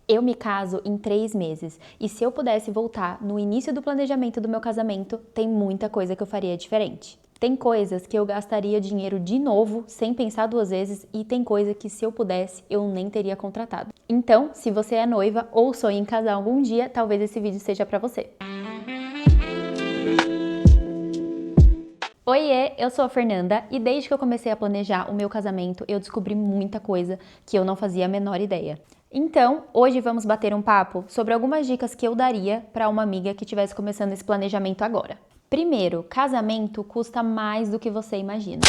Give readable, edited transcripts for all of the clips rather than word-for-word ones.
Eu me caso em 3 meses e se eu pudesse voltar no início do planejamento do meu casamento, tem muita coisa que eu faria diferente. Tem coisas que eu gastaria dinheiro de novo, sem pensar 2 vezes, e tem coisa que se eu pudesse, eu nem teria contratado. Então, se você é noiva ou sonha em casar algum dia, talvez esse vídeo seja pra você. Oiê, eu sou a Fernanda e desde que eu comecei a planejar o meu casamento, eu descobri muita coisa que eu não fazia a menor ideia. Então, hoje vamos bater um papo sobre algumas dicas que eu daria para uma amiga que estivesse começando esse planejamento agora. Primeiro, casamento custa mais do que você imagina.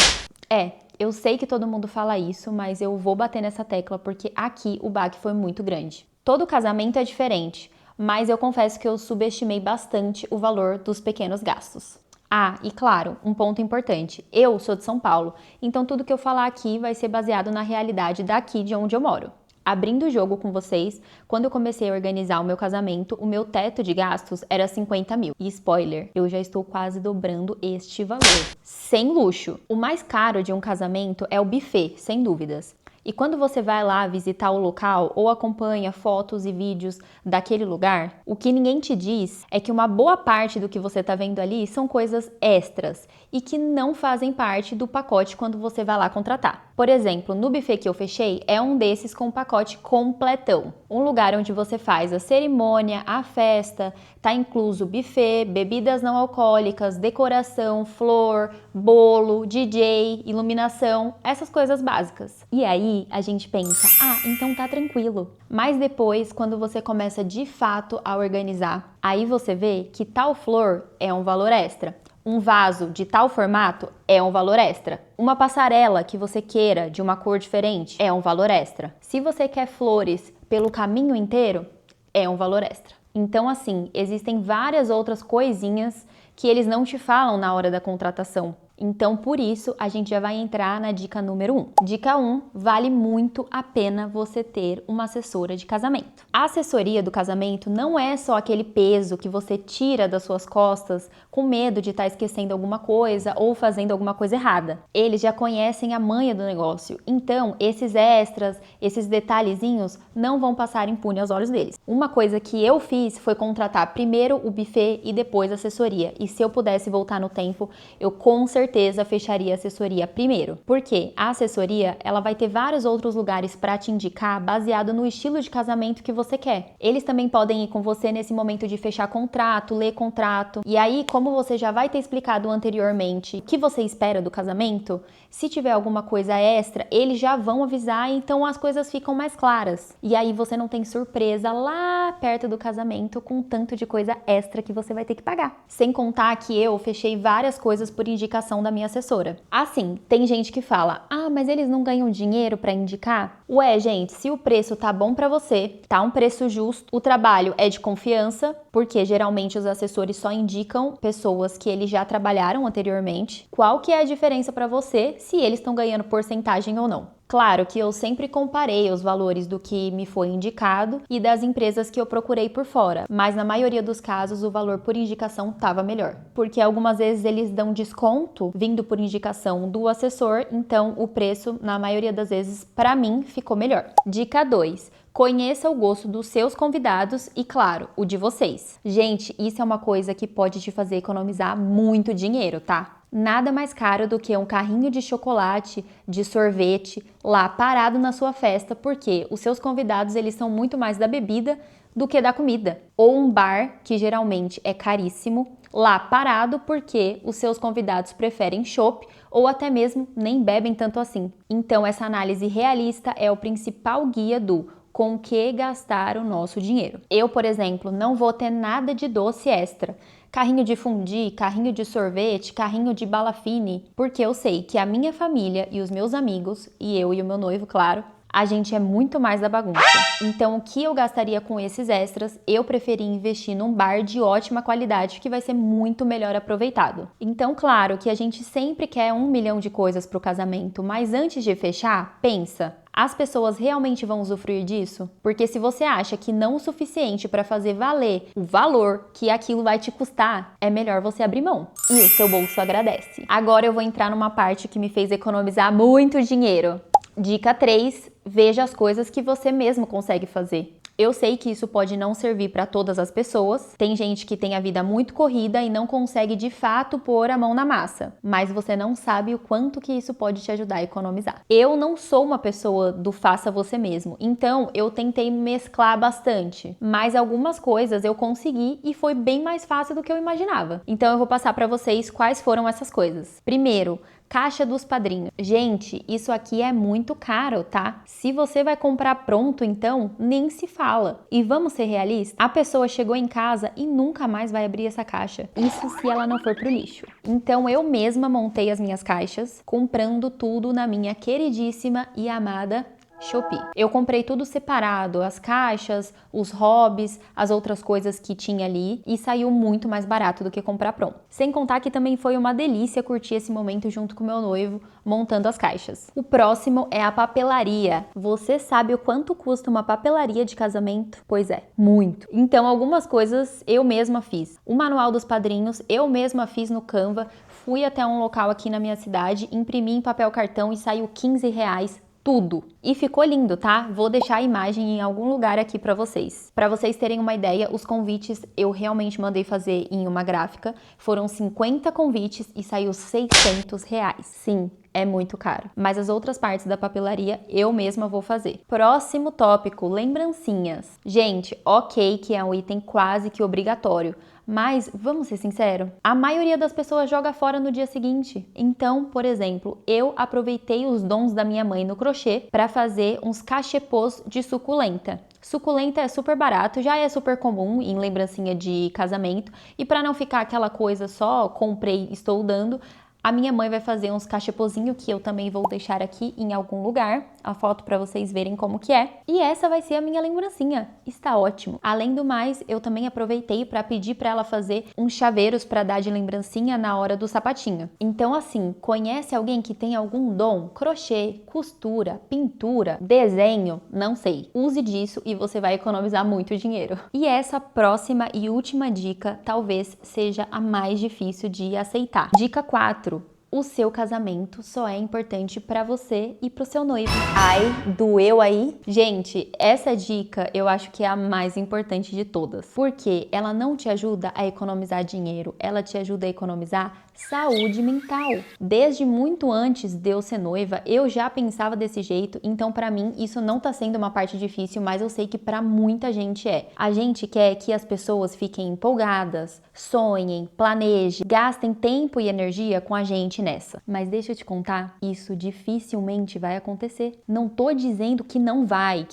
Eu sei que todo mundo fala isso, mas eu vou bater nessa tecla porque aqui o baque foi muito grande. Todo casamento é diferente, mas eu confesso que eu subestimei bastante o valor dos pequenos gastos. Ah, e claro, um ponto importante, eu sou de São Paulo, então tudo que eu falar aqui vai ser baseado na realidade daqui de onde eu moro. Abrindo o jogo com vocês, quando eu comecei a organizar o meu casamento, o meu teto de gastos era 50 mil. E spoiler, eu já estou quase dobrando este valor. Sem luxo. O mais caro de um casamento é o buffet, sem dúvidas. E quando você vai lá visitar o local ou acompanha fotos e vídeos daquele lugar, o que ninguém te diz é que uma boa parte do que você está vendo ali são coisas extras e que não fazem parte do pacote quando você vai lá contratar. Por exemplo, no buffet que eu fechei é um desses com um pacote completão. Um lugar onde você faz a cerimônia, a festa, tá incluso buffet, bebidas não alcoólicas, decoração, flor, bolo, DJ, iluminação, essas coisas básicas. E aí a gente pensa, então tá tranquilo. Mas depois, quando você começa de fato a organizar, aí você vê que tal flor é um valor extra. Um vaso de tal formato é um valor extra. Uma passarela que você queira de uma cor diferente é um valor extra. Se você quer flores pelo caminho inteiro, é um valor extra. Então, assim, existem várias outras coisinhas que eles não te falam na hora da contratação. Então, por isso, a gente já vai entrar na dica número 1. Dica 1, vale muito a pena você ter uma assessora de casamento. A assessoria do casamento não é só aquele peso que você tira das suas costas com medo de estar esquecendo alguma coisa ou fazendo alguma coisa errada. Eles já conhecem a manha do negócio, então esses extras, esses detalhezinhos não vão passar impune aos olhos deles. Uma coisa que eu fiz foi contratar primeiro o buffet e depois a assessoria. E se eu pudesse voltar no tempo, eu com certeza fecharia a assessoria primeiro. Porque a assessoria, ela vai ter vários outros lugares para te indicar baseado no estilo de casamento que você quer. Eles também podem ir com você nesse momento de fechar contrato, ler contrato. E aí, como você já vai ter explicado anteriormente o que você espera do casamento, se tiver alguma coisa extra, eles já vão avisar, então as coisas ficam mais claras. E aí você não tem surpresa lá perto do casamento com tanto de coisa extra que você vai ter que pagar. Sem contar que eu fechei várias coisas por indicação da minha assessora. Assim, tem gente que fala, mas eles não ganham dinheiro para indicar? Ué, gente, se o preço tá bom para você, tá um preço justo, o trabalho é de confiança, porque geralmente os assessores só indicam pessoas que eles já trabalharam anteriormente. Qual que é a diferença para você se eles estão ganhando porcentagem ou não? Claro que eu sempre comparei os valores do que me foi indicado e das empresas que eu procurei por fora, mas na maioria dos casos o valor por indicação estava melhor. Porque algumas vezes eles dão desconto vindo por indicação do assessor, então o preço, na maioria das vezes, para mim, ficou melhor. Dica 2. Conheça o gosto dos seus convidados e, claro, o de vocês. Gente, isso é uma coisa que pode te fazer economizar muito dinheiro, tá? Nada mais caro do que um carrinho de chocolate, de sorvete, lá parado na sua festa, porque os seus convidados eles são muito mais da bebida do que da comida. Ou um bar, que geralmente é caríssimo, lá parado porque os seus convidados preferem chopp ou até mesmo nem bebem tanto assim. Então essa análise realista é o principal guia do com que gastar o nosso dinheiro. Eu, por exemplo, não vou ter nada de doce extra. Carrinho de fondue, carrinho de sorvete, carrinho de bala fine, porque eu sei que a minha família e os meus amigos, e eu e o meu noivo, claro, a gente é muito mais da bagunça. Então, o que eu gastaria com esses extras, eu preferi investir num bar de ótima qualidade que vai ser muito melhor aproveitado. Então, claro que a gente sempre quer 1 milhão de coisas para o casamento, mas antes de fechar, pensa. As pessoas realmente vão usufruir disso? Porque se você acha que não o suficiente para fazer valer o valor que aquilo vai te custar, é melhor você abrir mão. E o seu bolso agradece. Agora eu vou entrar numa parte que me fez economizar muito dinheiro. Dica 3, veja as coisas que você mesmo consegue fazer. Eu sei que isso pode não servir para todas as pessoas. Tem gente que tem a vida muito corrida e não consegue de fato pôr a mão na massa, mas você não sabe o quanto que isso pode te ajudar a economizar. Eu não sou uma pessoa do faça você mesmo, então eu tentei mesclar bastante, mas algumas coisas eu consegui e foi bem mais fácil do que eu imaginava. Então eu vou passar para vocês quais foram essas coisas. Primeiro, caixa dos padrinhos. Gente, isso aqui é muito caro, tá? Se você vai comprar pronto, então, nem se fala. E vamos ser realistas? A pessoa chegou em casa e nunca mais vai abrir essa caixa. Isso se ela não for pro lixo. Então, eu mesma montei as minhas caixas, comprando tudo na minha queridíssima e amada Shopee. Eu comprei tudo separado, as caixas, os hobbies, as outras coisas que tinha ali e saiu muito mais barato do que comprar pronto. Sem contar que também foi uma delícia curtir esse momento junto com meu noivo, montando as caixas. O próximo é a papelaria. Você sabe o quanto custa uma papelaria de casamento? Pois é, muito. Então algumas coisas eu mesma fiz. O manual dos padrinhos eu mesma fiz no Canva, fui até um local aqui na minha cidade, imprimi em papel cartão e saiu R$15. Tudo. E ficou lindo, tá? Vou deixar a imagem em algum lugar aqui pra vocês. Pra vocês terem uma ideia, os convites eu realmente mandei fazer em uma gráfica. Foram 50 convites e saiu R$600. Sim, é muito caro. Mas as outras partes da papelaria eu mesma vou fazer. Próximo tópico, lembrancinhas. Gente, ok que é um item quase que obrigatório, mas, vamos ser sinceros, a maioria das pessoas joga fora no dia seguinte. Então, por exemplo, eu aproveitei os dons da minha mãe no crochê para fazer uns cachepôs de suculenta. Suculenta é super barato, já é super comum em lembrancinha de casamento. E para não ficar aquela coisa só, comprei, estou dando, a minha mãe vai fazer uns cachepôzinhos que eu também vou deixar aqui em algum lugar, a foto para vocês verem como que é. E essa vai ser a minha lembrancinha. Está ótimo. Além do mais, eu também aproveitei para pedir para ela fazer uns chaveiros para dar de lembrancinha na hora do sapatinho. Então assim, conhece alguém que tem algum dom? Crochê, costura, pintura, desenho? Não sei. Use disso e você vai economizar muito dinheiro. E essa próxima e última dica talvez seja a mais difícil de aceitar. Dica 4. O seu casamento só é importante para você e pro seu noivo. Ai, doeu aí? Gente, essa dica eu acho que é a mais importante de todas, porque ela não te ajuda a economizar dinheiro, ela te ajuda a economizar saúde mental. Desde muito antes de eu ser noiva, eu já pensava desse jeito, então para mim isso não tá sendo uma parte difícil, mas eu sei que para muita gente é. A gente quer que as pessoas fiquem empolgadas, sonhem, planejem, gastem tempo e energia com a gente nessa. Mas deixa eu te contar, isso dificilmente vai acontecer. Não tô dizendo que não vai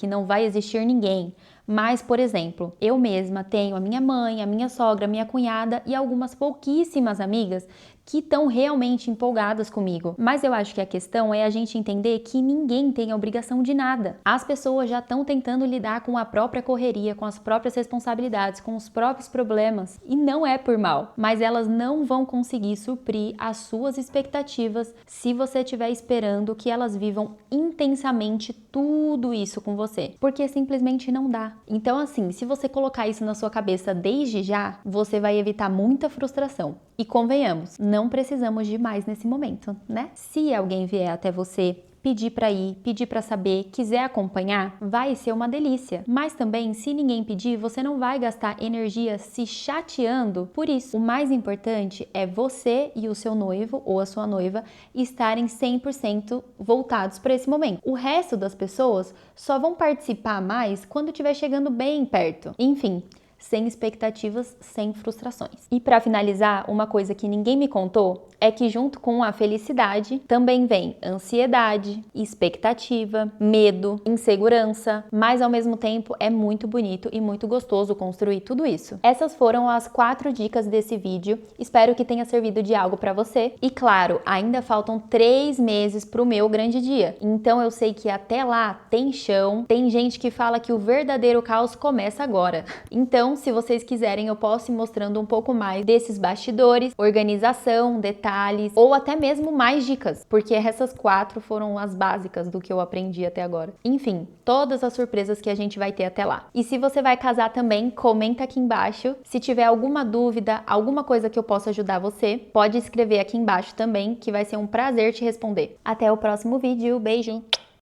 existir ninguém. Mas, por exemplo, eu mesma tenho a minha mãe, a minha sogra, a minha cunhada e algumas pouquíssimas amigas que estão realmente empolgadas comigo. Mas eu acho que a questão é a gente entender que ninguém tem a obrigação de nada. As pessoas já estão tentando lidar com a própria correria, com as próprias responsabilidades, com os próprios problemas. E não é por mal, mas elas não vão conseguir suprir as suas expectativas se você estiver esperando que elas vivam intensamente tudo isso com você. Porque simplesmente não dá. Então assim, se você colocar isso na sua cabeça desde já, você vai evitar muita frustração. E convenhamos, não precisamos de mais nesse momento, né? Se alguém vier até você, pedir para ir, pedir para saber, quiser acompanhar, vai ser uma delícia. Mas também, se ninguém pedir, você não vai gastar energia se chateando por isso. O mais importante é você e o seu noivo ou a sua noiva estarem 100% voltados para esse momento. O resto das pessoas só vão participar mais quando estiver chegando bem perto. Enfim, sem expectativas, sem frustrações. E para finalizar, uma coisa que ninguém me contou é que junto com a felicidade também vem ansiedade, expectativa, medo, insegurança, mas ao mesmo tempo é muito bonito e muito gostoso construir tudo isso. Essas foram as 4 dicas desse vídeo, espero que tenha servido de algo para você. E claro, ainda faltam 3 meses pro meu grande dia, então eu sei que até lá tem chão, tem gente que fala que o verdadeiro caos começa agora. Então, se vocês quiserem, eu posso ir mostrando um pouco mais desses bastidores, organização, detalhes, ou até mesmo mais dicas, porque essas 4 foram as básicas do que eu aprendi até agora. Enfim, todas as surpresas que a gente vai ter até lá. E se você vai casar também, comenta aqui embaixo. Se tiver alguma dúvida, alguma coisa que eu possa ajudar você, pode escrever aqui embaixo também, que vai ser um prazer te responder. Até o próximo vídeo, beijo!